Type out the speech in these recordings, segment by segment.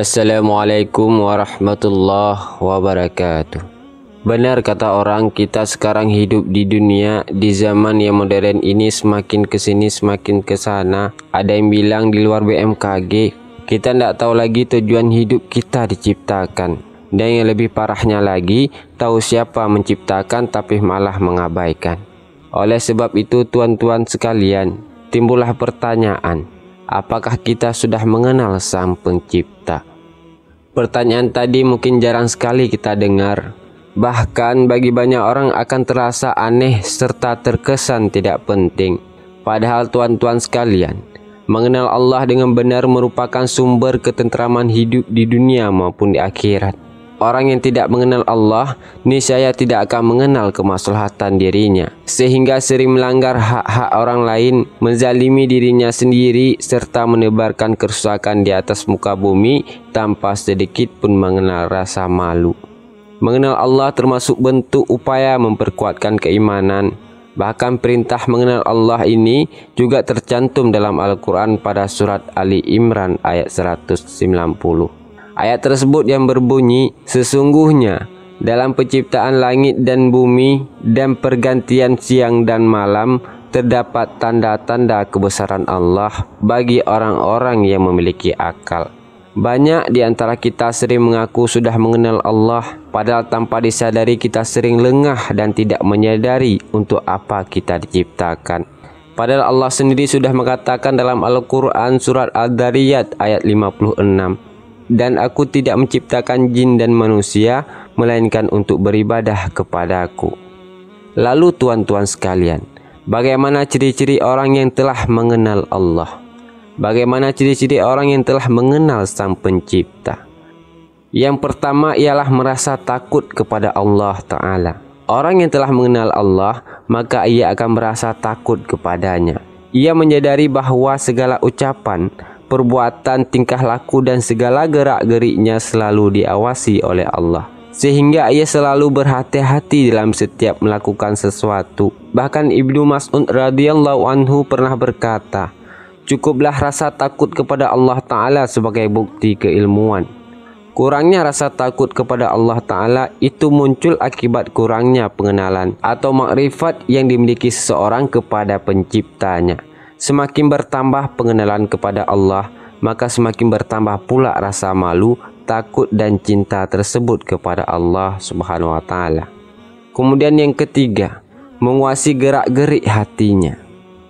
Assalamualaikum warahmatullahi wabarakatuh. Benar kata orang, kita sekarang hidup di dunia, di zaman yang modern ini, semakin kesini semakin kesana. Ada yang bilang di luar BMKG, kita tidak tahu lagi tujuan hidup kita diciptakan. Dan yang lebih parahnya lagi, tahu siapa menciptakan tapi malah mengabaikan. Oleh sebab itu tuan-tuan sekalian, timbullah pertanyaan, apakah kita sudah mengenal Sang Pencipta? Pertanyaan tadi mungkin jarang sekali kita dengar. Bahkan bagi banyak orang akan terasa aneh serta terkesan tidak penting. Padahal tuan-tuan sekalian, mengenal Allah dengan benar merupakan sumber ketentraman hidup di dunia maupun di akhirat. Orang yang tidak mengenal Allah, niscaya tidak akan mengenal kemaslahatan dirinya, sehingga sering melanggar hak-hak orang lain, menzalimi dirinya sendiri, serta menebarkan kerusakan di atas muka bumi tanpa sedikit pun mengenal rasa malu. Mengenal Allah termasuk bentuk upaya memperkuatkan keimanan. Bahkan perintah mengenal Allah ini juga tercantum dalam Al-Quran pada surat Ali Imran ayat 190. Ayat tersebut yang berbunyi, sesungguhnya dalam penciptaan langit dan bumi dan pergantian siang dan malam terdapat tanda-tanda kebesaran Allah bagi orang-orang yang memiliki akal. Banyak di antara kita sering mengaku sudah mengenal Allah, padahal tanpa disadari kita sering lengah dan tidak menyadari untuk apa kita diciptakan. Padahal Allah sendiri sudah mengatakan dalam Al-Quran surat Al-Dariyat ayat 56, dan aku tidak menciptakan jin dan manusia melainkan untuk beribadah kepadaku. Lalu tuan-tuan sekalian, bagaimana ciri-ciri orang yang telah mengenal Allah? Bagaimana ciri-ciri orang yang telah mengenal Sang Pencipta? Yang pertama ialah merasa takut kepada Allah Ta'ala. Orang yang telah mengenal Allah, maka ia akan merasa takut kepadanya. Ia menyadari bahwa segala ucapan, perbuatan, tingkah laku dan segala gerak-geriknya selalu diawasi oleh Allah, sehingga ia selalu berhati-hati dalam setiap melakukan sesuatu. Bahkan Ibnu Mas'ud radhiyallahu anhu pernah berkata, cukuplah rasa takut kepada Allah Ta'ala sebagai bukti keilmuan. Kurangnya rasa takut kepada Allah Ta'ala itu muncul akibat kurangnya pengenalan atau makrifat yang dimiliki seseorang kepada penciptanya. Semakin bertambah pengenalan kepada Allah, maka semakin bertambah pula rasa malu, takut dan cinta tersebut kepada Allah Subhanahu wa Ta'ala. Kemudian yang ketiga, menguasai gerak-gerik hatinya.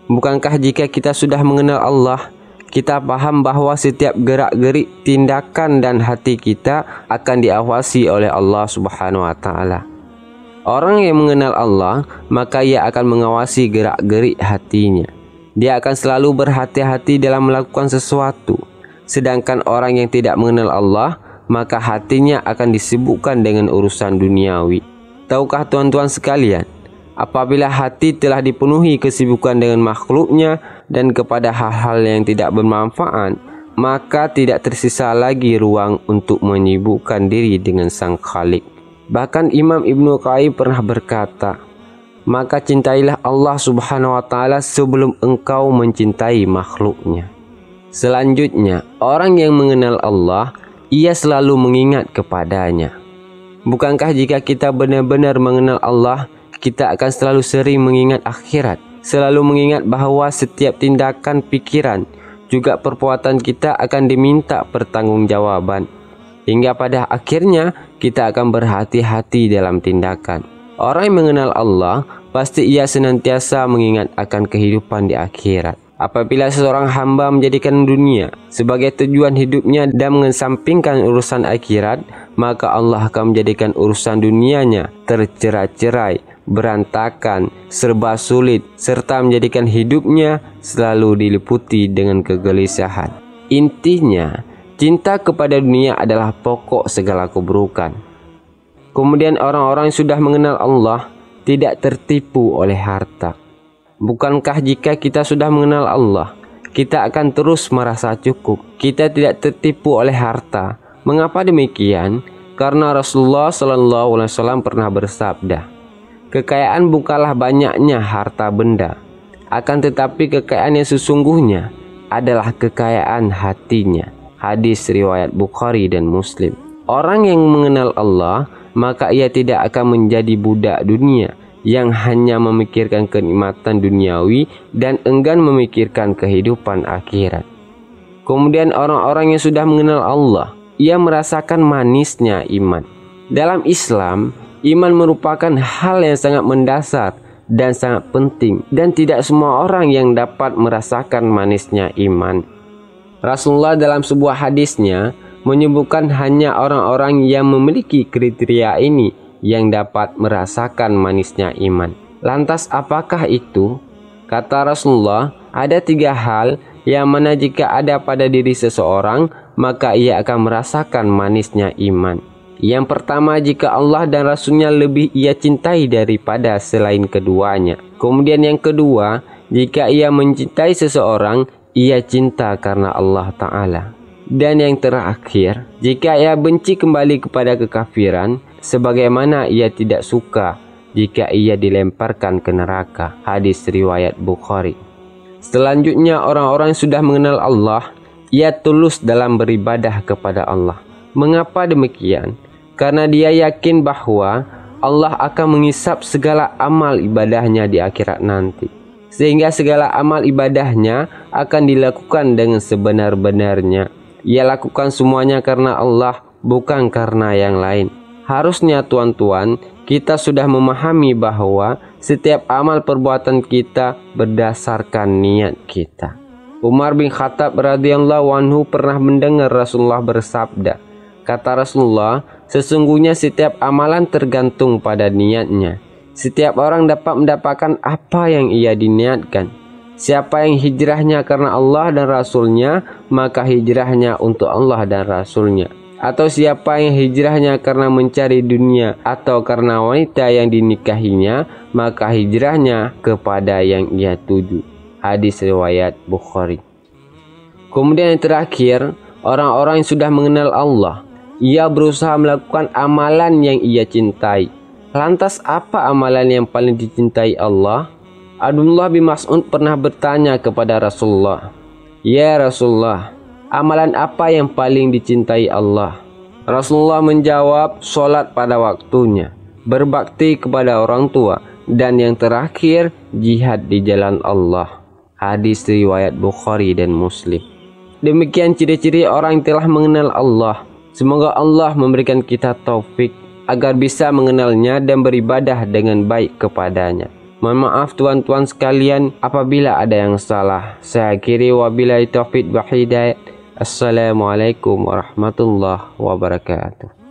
Bukankah jika kita sudah mengenal Allah, kita paham bahwa setiap gerak-gerik, tindakan dan hati kita akan diawasi oleh Allah Subhanahu wa Ta'ala. Orang yang mengenal Allah, maka ia akan mengawasi gerak-gerik hatinya. Dia akan selalu berhati-hati dalam melakukan sesuatu. Sedangkan orang yang tidak mengenal Allah, maka hatinya akan disibukkan dengan urusan duniawi. Tahukah tuan-tuan sekalian, apabila hati telah dipenuhi kesibukan dengan makhluknya dan kepada hal-hal yang tidak bermanfaat, maka tidak tersisa lagi ruang untuk menyibukkan diri dengan Sang Khalik. Bahkan Imam Ibnu Qayyim pernah berkata, maka cintailah Allah Subhanahu wa Ta'ala sebelum engkau mencintai makhluknya. Selanjutnya, orang yang mengenal Allah, ia selalu mengingat kepadanya. Bukankah jika kita benar-benar mengenal Allah, kita akan selalu sering mengingat akhirat, selalu mengingat bahwa setiap tindakan, pikiran, juga perbuatan kita akan diminta pertanggungjawaban, hingga pada akhirnya kita akan berhati-hati dalam tindakan. Orang yang mengenal Allah, pasti ia senantiasa mengingat akan kehidupan di akhirat. Apabila seorang hamba menjadikan dunia sebagai tujuan hidupnya dan mengesampingkan urusan akhirat, maka Allah akan menjadikan urusan dunianya tercerai-cerai, berantakan, serba sulit, serta menjadikan hidupnya selalu diliputi dengan kegelisahan. Intinya, cinta kepada dunia adalah pokok segala keburukan. Kemudian orang-orang yang sudah mengenal Allah tidak tertipu oleh harta. Bukankah jika kita sudah mengenal Allah, kita akan terus merasa cukup? Kita tidak tertipu oleh harta. Mengapa demikian? Karena Rasulullah SAW pernah bersabda, kekayaan bukanlah banyaknya harta benda, akan tetapi kekayaan yang sesungguhnya adalah kekayaan hatinya. Hadis riwayat Bukhari dan Muslim. Orang yang mengenal Allah, maka ia tidak akan menjadi budak dunia yang hanya memikirkan kenikmatan duniawi dan enggan memikirkan kehidupan akhirat. Kemudian orang-orang yang sudah mengenal Allah, ia merasakan manisnya iman. Dalam Islam, iman merupakan hal yang sangat mendasar dan sangat penting, dan tidak semua orang yang dapat merasakan manisnya iman. Rasulullah dalam sebuah hadisnya menyebutkan hanya orang-orang yang memiliki kriteria ini yang dapat merasakan manisnya iman. Lantas apakah itu? Kata Rasulullah, ada 3 hal yang mana jika ada pada diri seseorang, maka ia akan merasakan manisnya iman. Yang pertama, jika Allah dan Rasulnya lebih ia cintai daripada selain keduanya. Kemudian yang kedua, jika ia mencintai seseorang, ia cinta karena Allah Ta'ala. Dan yang terakhir, jika ia benci kembali kepada kekafiran, sebagaimana ia tidak suka jika ia dilemparkan ke neraka. Hadis riwayat Bukhari. Selanjutnya, orang-orang yang sudah mengenal Allah, ia tulus dalam beribadah kepada Allah. Mengapa demikian? Karena dia yakin bahwa Allah akan mengisap segala amal ibadahnya di akhirat nanti, sehingga segala amal ibadahnya akan dilakukan dengan sebenar-benarnya. Ia lakukan semuanya karena Allah, bukan karena yang lain. Harusnya tuan-tuan, kita sudah memahami bahwa setiap amal perbuatan kita berdasarkan niat kita. Umar bin Khattab radhiyallahu anhu pernah mendengar Rasulullah bersabda. Kata Rasulullah, sesungguhnya setiap amalan tergantung pada niatnya. Setiap orang dapat mendapatkan apa yang ia diniatkan. Siapa yang hijrahnya karena Allah dan Rasulnya, maka hijrahnya untuk Allah dan Rasulnya. Atau siapa yang hijrahnya karena mencari dunia atau karena wanita yang dinikahinya, maka hijrahnya kepada yang ia tuju. Hadis riwayat Bukhari. Kemudian yang terakhir, orang-orang yang sudah mengenal Allah, ia berusaha melakukan amalan yang ia cintai. Lantas apa amalan yang paling dicintai Allah? Abdullah bin Mas'ud pernah bertanya kepada Rasulullah, "Ya Rasulullah, amalan apa yang paling dicintai Allah?" Rasulullah menjawab, "Sholat pada waktunya, berbakti kepada orang tua, dan yang terakhir, jihad di jalan Allah." Hadis riwayat Bukhari dan Muslim. Demikian ciri-ciri orang yang telah mengenal Allah. Semoga Allah memberikan kita taufik agar bisa mengenalnya dan beribadah dengan baik kepadanya. Mohon maaf tuan-tuan sekalian apabila ada yang salah. Saya akhiri wabillahi taufiq wa hidayah. Assalamualaikum warahmatullahi wabarakatuh.